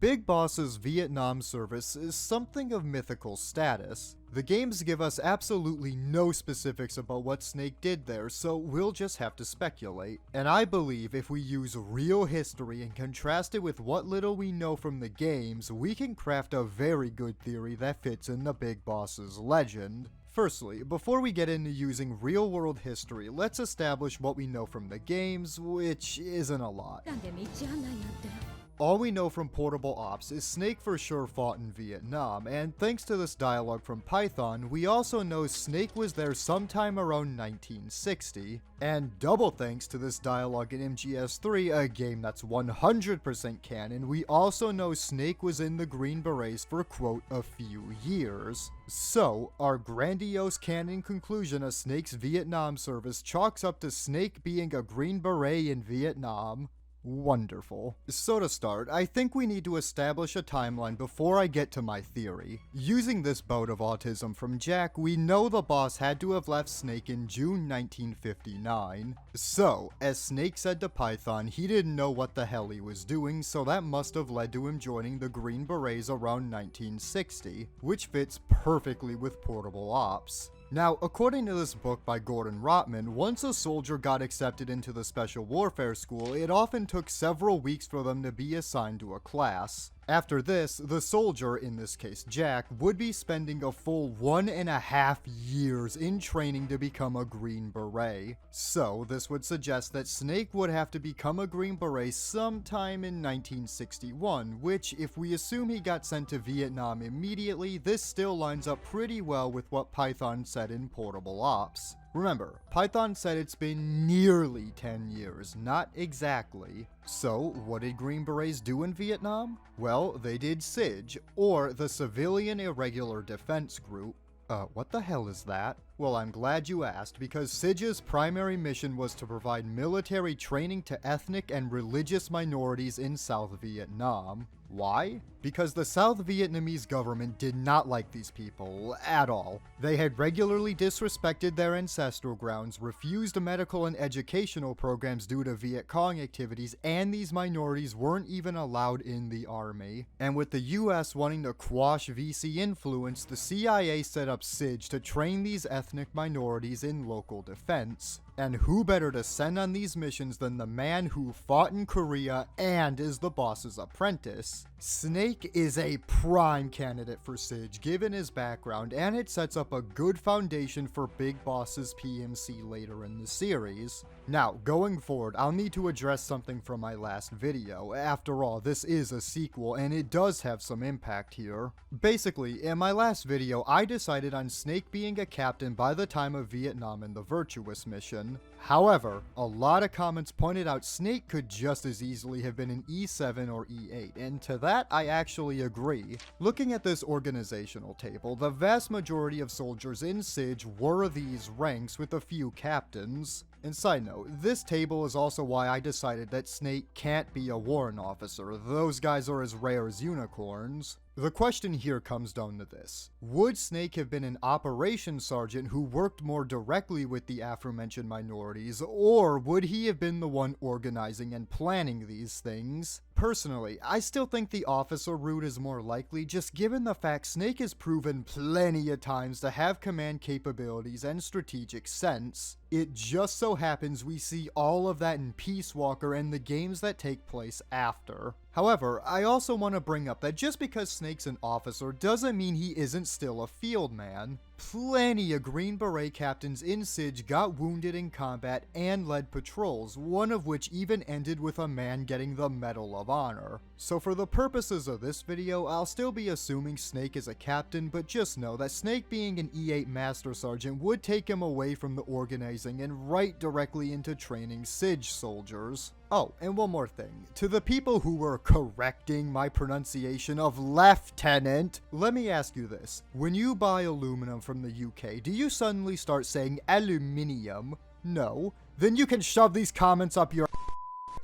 Big Boss's Vietnam service is something of mythical status. The games give us absolutely no specifics about what Snake did there, so we'll just have to speculate. And I believe if we use real history and contrast it with what little we know from the games, we can craft a very good theory that fits in the Big Boss's legend. Firstly, before we get into using real-world history, let's establish what we know from the games, which isn't a lot. All we know from Portable Ops is Snake for sure fought in Vietnam, and thanks to this dialogue from Python, we also know Snake was there sometime around 1960, and double thanks to this dialogue in MGS3, a game that's 100% canon, we also know Snake was in the Green Berets for quote a few years. So, our grandiose canon conclusion of Snake's Vietnam service chalks up to Snake being a Green Beret in Vietnam. Wonderful. So to start, I think we need to establish a timeline before I get to my theory. Using this bout of autism from Jack, we know the boss had to have left Snake in June 1959. So, as Snake said to Python, he didn't know what the hell he was doing, so that must have led to him joining the Green Berets around 1960, which fits perfectly with Portable Ops. Now, according to this book by Gordon Rotman, once a soldier got accepted into the Special Warfare School, it often took several weeks for them to be assigned to a class. After this, the soldier, in this case Jack, would be spending a full 1.5 years in training to become a Green Beret. So, this would suggest that Snake would have to become a Green Beret sometime in 1961, which, if we assume he got sent to Vietnam immediately, this still lines up pretty well with what Python said in Portable Ops. Remember, Python said it's been nearly 10 years, not exactly. So, what did Green Berets do in Vietnam? Well, they did CIDG, or the Civilian Irregular Defense Group. What the hell is that? Well, I'm glad you asked, because CIDG's primary mission was to provide military training to ethnic and religious minorities in South Vietnam. Why? Because the South Vietnamese government did not like these people at all. They had regularly disrespected their ancestral grounds, refused medical and educational programs due to Viet Cong activities, and these minorities weren't even allowed in the army. And with the US wanting to quash VC influence, the CIA set up CIDG to train these ethnic minorities in local defense. And who better to send on these missions than the man who fought in Korea and is the boss's apprentice? Snake is a prime candidate for CIDG given his background, and it sets up a good foundation for Big Boss's PMC later in the series. Now, going forward, I'll need to address something from my last video. After all, this is a sequel, and it does have some impact here. Basically, in my last video, I decided on Snake being a captain by the time of Vietnam in the Virtuous mission. However, a lot of comments pointed out Snake could just as easily have been an E7 or E8, and to that I actually agree. Looking at this organizational table, the vast majority of soldiers in CIDG were these ranks with a few captains. And side note, this table is also why I decided that Snake can't be a warrant officer. Those guys are as rare as unicorns. The question here comes down to this. Would Snake have been an operations sergeant who worked more directly with the aforementioned minorities, or would he have been the one organizing and planning these things? Personally, I still think the officer route is more likely, just given the fact Snake has proven plenty of times to have command capabilities and strategic sense. It just so happens we see all of that in Peace Walker and the games that take place after. However, I also want to bring up that just because Snake's an officer doesn't mean he isn't still a field man. Plenty of Green Beret captains in CIDG got wounded in combat and led patrols, one of which even ended with a man getting the Medal of Honor. So for the purposes of this video, I'll still be assuming Snake is a captain, but just know that Snake being an E8 Master Sergeant would take him away from the organizing and right directly into training CIDG soldiers. Oh, and one more thing. To the people who were correcting my pronunciation of lieutenant, let me ask you this. When you buy aluminum from the UK, do you suddenly start saying aluminium? No. Then you can shove these comments up your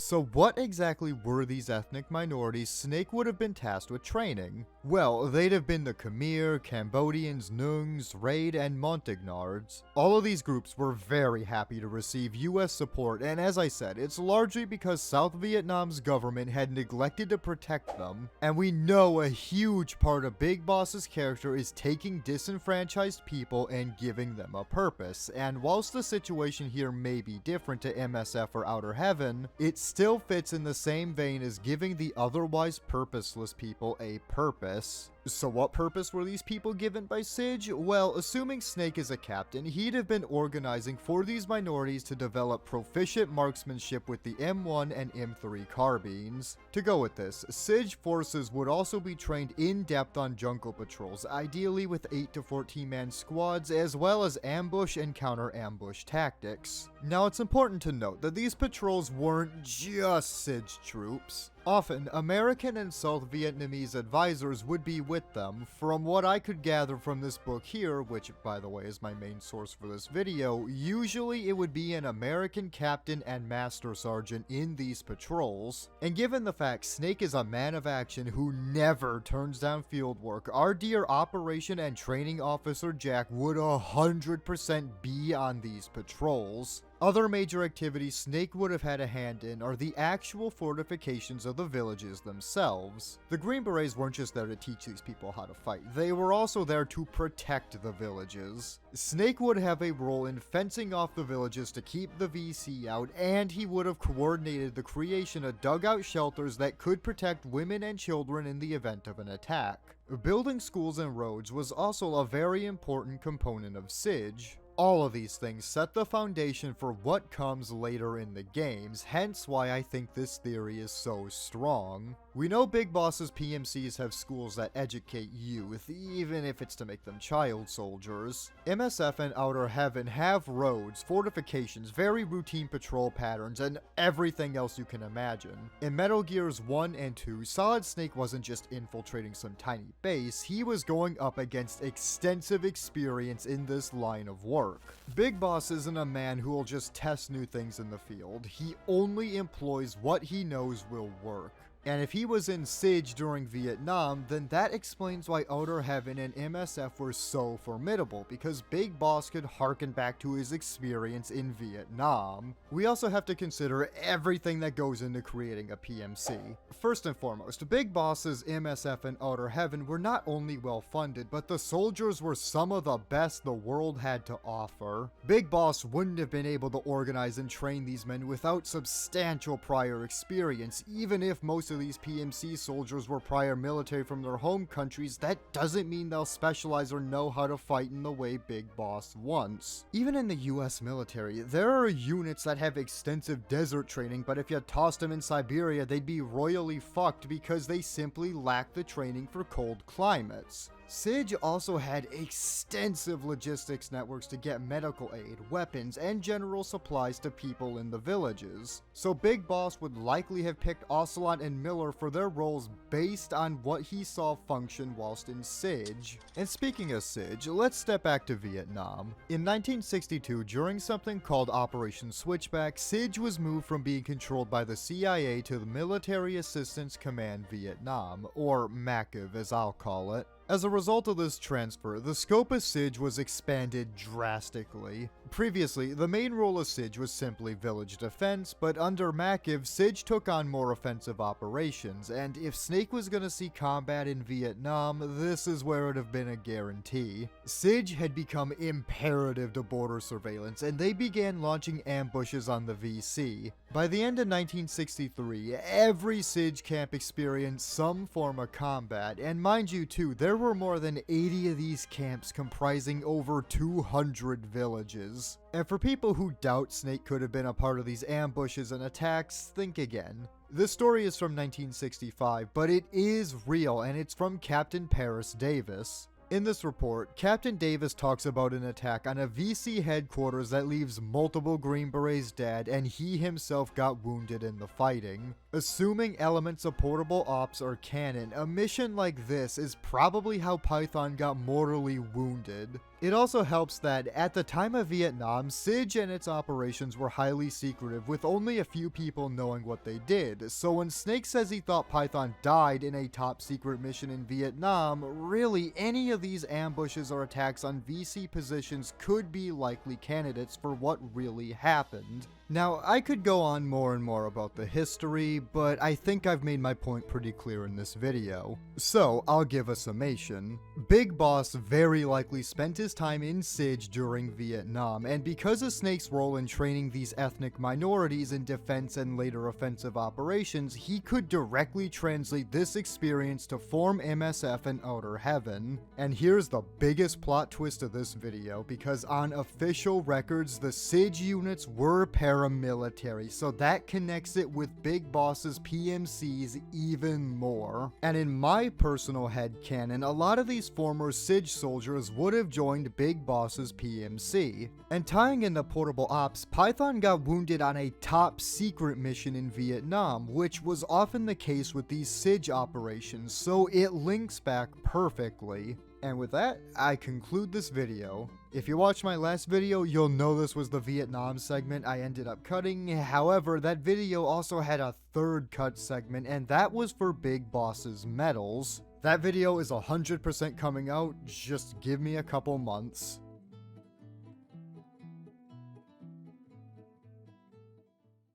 So what exactly were these ethnic minorities Snake would have been tasked with training? Well, they'd have been the Khmer, Cambodians, Nungs, Raid, and Montagnards. All of these groups were very happy to receive US support, and as I said, it's largely because South Vietnam's government had neglected to protect them. And we know a huge part of Big Boss's character is taking disenfranchised people and giving them a purpose. And whilst the situation here may be different to MSF or Outer Heaven, it still fits in the same vein as giving the otherwise purposeless people a purpose. So what purpose were these people given by CIDG? Well, assuming Snake is a captain, he'd have been organizing for these minorities to develop proficient marksmanship with the M1 and M3 carbines. To go with this, CIDG forces would also be trained in depth on jungle patrols, ideally with 8 to 14 man squads, as well as ambush and counter ambush tactics. Now it's important to note that these patrols weren't just CIDG troops. Often, American and South Vietnamese advisors would be with them. From what I could gather from this book here, which by the way is my main source for this video, usually it would be an American captain and master sergeant in these patrols. And given the fact Snake is a man of action who never turns down field work, our dear operation and training officer Jack would 100% be on these patrols. Other major activities Snake would have had a hand in are the actual fortifications of the villages themselves. The Green Berets weren't just there to teach these people how to fight, they were also there to protect the villages. Snake would have a role in fencing off the villages to keep the VC out, and he would have coordinated the creation of dugout shelters that could protect women and children in the event of an attack. Building schools and roads was also a very important component of CIDG. All of these things set the foundation for what comes later in the games, hence why I think this theory is so strong. We know Big Boss's PMCs have schools that educate youth, even if it's to make them child soldiers. MSF and Outer Heaven have roads, fortifications, very routine patrol patterns, and everything else you can imagine. In Metal Gears 1 and 2, Solid Snake wasn't just infiltrating some tiny base, he was going up against extensive experience in this line of work. Big Boss isn't a man who will just test new things in the field, he only employs what he knows will work. And if he was in CIDG during Vietnam, then that explains why Outer Heaven and MSF were so formidable, because Big Boss could harken back to his experience in Vietnam. We also have to consider everything that goes into creating a PMC. First and foremost, Big Boss's MSF and Outer Heaven were not only well funded, but the soldiers were some of the best the world had to offer. Big Boss wouldn't have been able to organize and train these men without substantial prior experience, even if most of these PMC soldiers were prior military from their home countries. That doesn't mean they'll specialize or know how to fight in the way Big Boss wants. Even in the US military, there are units that have extensive desert training, but if you tossed them in Siberia, they'd be royally fucked because they simply lack the training for cold climates. CIDG also had extensive logistics networks to get medical aid, weapons, and general supplies to people in the villages. So Big Boss would likely have picked Ocelot and Miller for their roles based on what he saw function whilst in CIDG. And speaking of CIDG, let's step back to Vietnam. In 1962, during something called Operation Switchback, CIDG was moved from being controlled by the CIA to the Military Assistance Command Vietnam, or MACV as I'll call it. As a result of this transfer, the scope of CIDG was expanded drastically. Previously, the main role of CIDG was simply village defense, but under MACV, CIDG took on more offensive operations, and if Snake was gonna see combat in Vietnam, this is where it'd have been a guarantee. CIDG had become imperative to border surveillance, and they began launching ambushes on the VC. By the end of 1963, every CIDG camp experienced some form of combat, and mind you too, there were more than 80 of these camps comprising over 200 villages. And for people who doubt Snake could have been a part of these ambushes and attacks, think again. This story is from 1965, but it is real, and it's from Captain Paris Davis. In this report, Captain Davis talks about an attack on a VC headquarters that leaves multiple Green Berets dead, and he himself got wounded in the fighting. Assuming elements of portable ops are canon, a mission like this is probably how Python got mortally wounded. It also helps that at the time of Vietnam, CIDG and its operations were highly secretive, with only a few people knowing what they did. So when Snake says he thought Python died in a top secret mission in Vietnam, really any of these ambushes or attacks on VC positions could be likely candidates for what really happened. Now, I could go on more and more about the history, but I think I've made my point pretty clear in this video. So, I'll give a summation. Big Boss very likely spent his time in CIDG during Vietnam, and because of Snake's role in training these ethnic minorities in defense and later offensive operations, he could directly translate this experience to form MSF and Outer Heaven. And here's the biggest plot twist of this video, because on official records, the CIDG units were paramilitary, so that connects it with Big Boss's PMCs even more. And in my personal headcanon, a lot of these former CIDG soldiers would have joined Big Boss's PMC. And tying in the portable ops, Python got wounded on a top secret mission in Vietnam, which was often the case with these CIDG operations, so it links back perfectly. And with that, I conclude this video. If you watched my last video, you'll know this was the Vietnam segment I ended up cutting. However, that video also had a third cut segment, and that was for Big Boss's medals. That video is 100% coming out, just give me a couple months.